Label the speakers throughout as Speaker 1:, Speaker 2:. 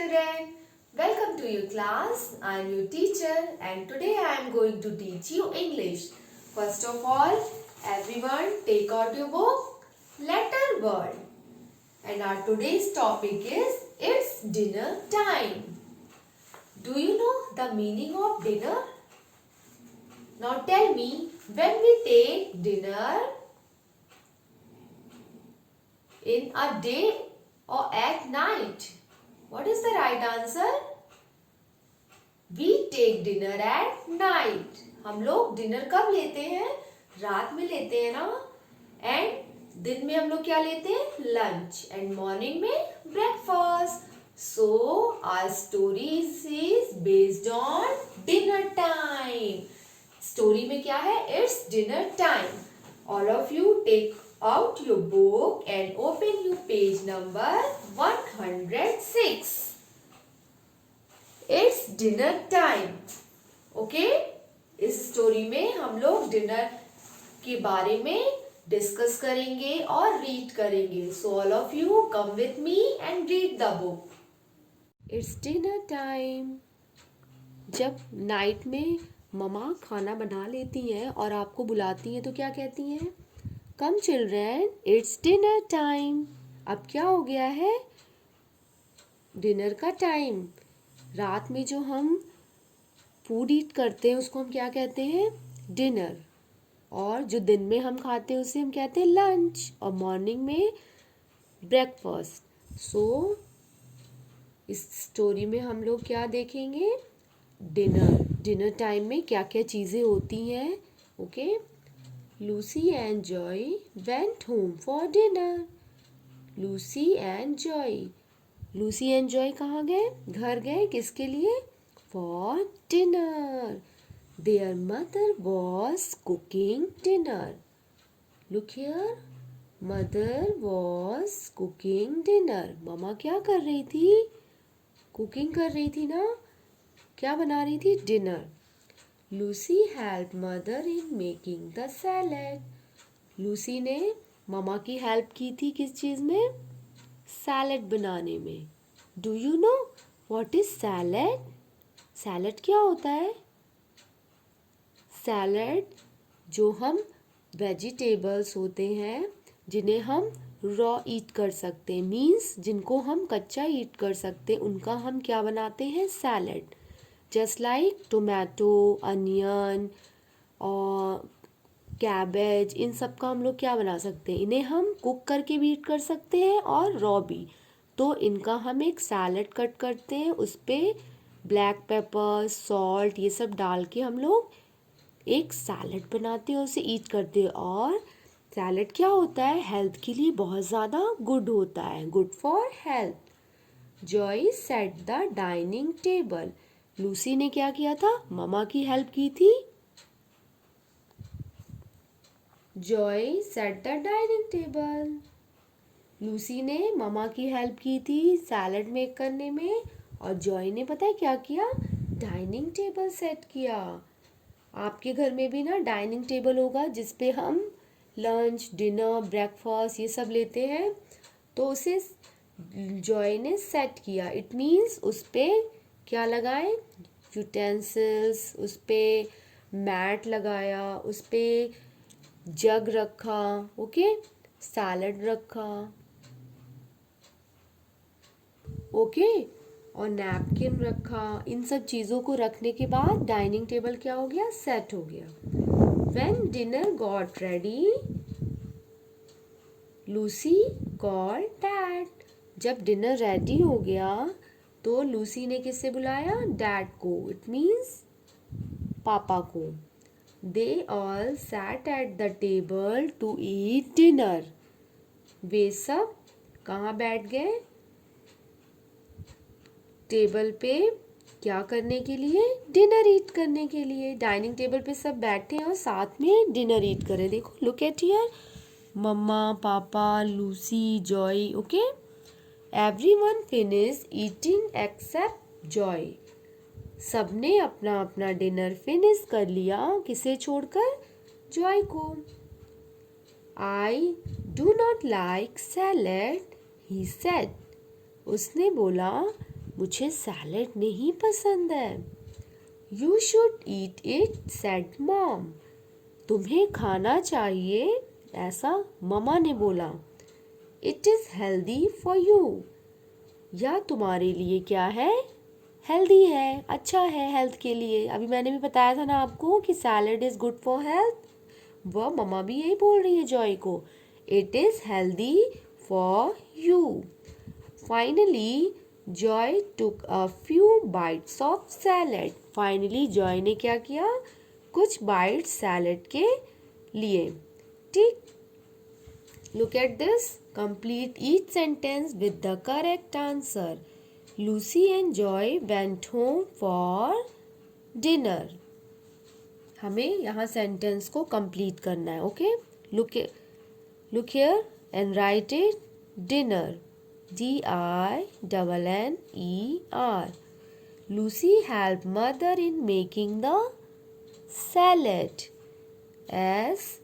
Speaker 1: children. Welcome to your class. I am your teacher and today I am going to teach you English. First of all, everyone take out your book, Letter Word. And our today's topic is It's Dinner Time. Do you know the meaning of dinner? Now tell me, when we take dinner in a day or at night? What is the right answer? We take dinner at night. हम लोग dinner कब लेते हैं? रात में लेते हैं ना. एंड दिन में हम लोग क्या लेते हैं? लंच. एंड मॉर्निंग में breakfast. So our story is based on dinner time. Story में क्या है? It's dinner time. All of you take out your book and open your page number 106. It's dinner time. Okay? इस story में हम लोग dinner के बारे में डिस्कस करेंगे और रीड करेंगे. So all of you come with me and read the book. It's dinner time. जब नाइट में ममा खाना बना लेती हैं और आपको बुलाती हैं तो क्या कहती हैं? कम चिल्ड्रेन, इट्स डिनर टाइम. अब क्या हो गया है? डिनर का टाइम. रात में जो हम फूड ईट करते हैं उसको हम क्या कहते हैं? डिनर. और जो दिन में हम खाते हैं उसे हम कहते हैं लंच. और मॉर्निंग में ब्रेकफास्ट. सो इस स्टोरी में हम लोग क्या देखेंगे? डिनर टाइम में क्या क्या चीज़ें होती हैं. Okay. Lucy and Joy went home for dinner. Lucy and Joy. Lucy and Joy कहाँ गए? घर गए. किसके लिए? For dinner. Their mother was cooking dinner. Look here. Mother was cooking dinner. Mama क्या कर रही थी? कुकिंग कर रही थी ना. क्या बना रही थी? Dinner. Lucy help mother in making the salad. Lucy ने ममा की हेल्प की थी किस चीज़ में? सैलेड बनाने में. Do you know what is salad? Salad क्या होता है? सैलेड जो हम वेजिटेबल्स होते हैं जिन्हें हम रॉ ईट कर सकते हैं, मीन्स जिनको हम कच्चा ईट कर सकते हैं, उनका हम क्या बनाते हैं? Salad. Just like tomato, onion और कैबेज, इन सब का हम लोग क्या बना सकते हैं? इन्हें हम कुक करके भी ईट कर सकते हैं और रॉ भी. तो इनका हम एक सैलेड कट करते हैं, उस पर ब्लैक पेपर, सॉल्ट, ये सब डाल के हम लोग एक सैलेड बनाते हैं और उसे ईट करते हैं. और सैलेड क्या होता है? हेल्थ के लिए बहुत ज़्यादा गुड होता है. Good for health. Joy set the dining table. Lucy ने क्या किया था? ममा की हेल्प की थी. Joy set the dining table. Lucy ने ममा की हेल्प की थी सैलेड मेक करने में. और जॉय ने पता है क्या किया? डाइनिंग टेबल सेट किया. आपके घर में भी ना डाइनिंग टेबल होगा जिसपे हम लंच, डिनर, ब्रेकफास्ट ये सब लेते हैं. तो उसे जॉय ने सेट किया. इट मीन्स उस पर क्या लगाए? यूटेंसिल्स. उस पर मैट लगाया. उस पर जग रखा. ओके. सैलड रखा. ओके. और नैपकिन रखा. इन सब चीज़ों को रखने के बाद डाइनिंग टेबल क्या हो गया? सेट हो गया. When dinner got ready, Lucy called dad. जब डिनर रेडी हो गया तो लूसी ने किससे बुलाया? डैड को. इट मीन्स पापा को. They all sat at the table to eat dinner. वे सब कहाँ बैठ गए? टेबल पे. क्या करने के लिए? डिनर ईट करने के लिए. डाइनिंग टेबल पे सब बैठे हैं और साथ में डिनर ईट करें. देखो, look at here. Mama, papa, Lucy, Joy. Okay. Everyone finish eating except Joy. सबने अपना अपना डिनर फिनिश कर लिया. किसे छोड़कर? जॉय को. I do not like salad, he said. उसने बोला मुझे सैलेड नहीं पसंद है। You should eat it, said mom. तुम्हें खाना चाहिए, ऐसा ममा ने बोला। It is healthy for you. यह तुम्हारे लिए क्या है? हेल्दी है, अच्छा है हेल्थ के लिए। अभी मैंने भी बताया था ना आपको कि salad is good for health. वह मम्मा भी यही बोल रही है जॉय को। It is healthy for you. Finally Joy took a few bytes of salad. Finally Joy ने क्या किया? कुछ बाइट्स सैलेड के लिए। ठीक, look at this. Complete each sentence with the correct answer. Lucy and Joy went home for dinner. हमें यहाँ sentence को कंप्लीट करना है। Okay, look here and right it. Dinner, DINNER. Lucy helped mother in making the salad, SALAD.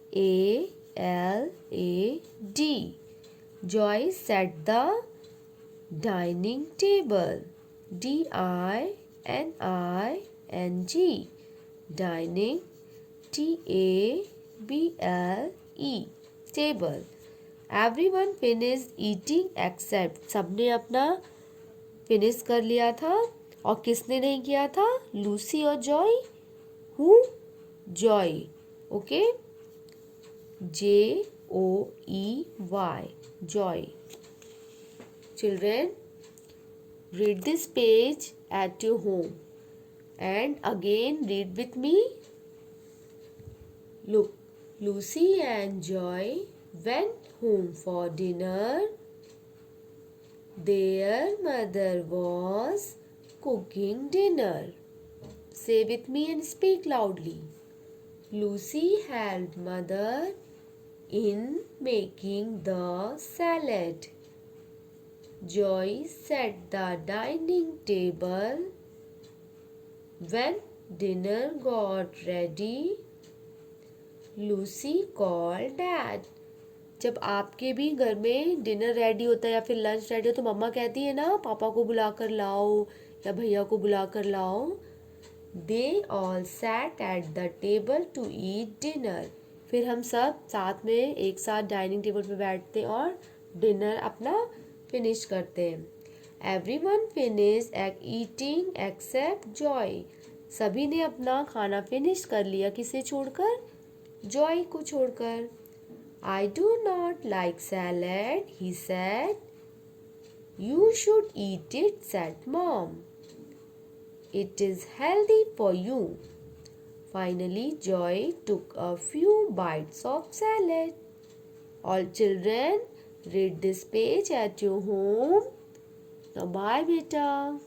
Speaker 1: Joy set the dining table, DINING. Dining, TABLE. Table. Everyone finished eating except. सबने अपना finish कर लिया था और किसने नहीं किया था? लूसी और Joy. Who? Joy. Okay, JOEY, Joy. Children, read this page at your home and again read with me. Look, Lucy and Joy went home for dinner. Their mother was cooking dinner. Say with me and speak loudly. Lucy helped mother in making the salad. Joy set the dining table. When dinner got ready, Lucy called Dad. जब आपके भी घर में dinner ready होता है या फिर lunch ready हो तो मम्मा कहती है ना, पापा को बुला कर लाओ या भैया को बुला कर लाओ। They all sat at the table to eat dinner. फिर हम सब साथ में एक साथ डाइनिंग टेबल पे बैठते और डिनर अपना फिनिश करते हैं। Everyone finished eating except Joy. सभी ने अपना खाना फिनिश कर लिया, किसे छोड़कर? जॉय को छोड़कर। I do not like salad, he said. You should eat it, said Mom. It is healthy for you. Finally, Joy took a few bites of salad. All children, read this page at your home. Now bye beta.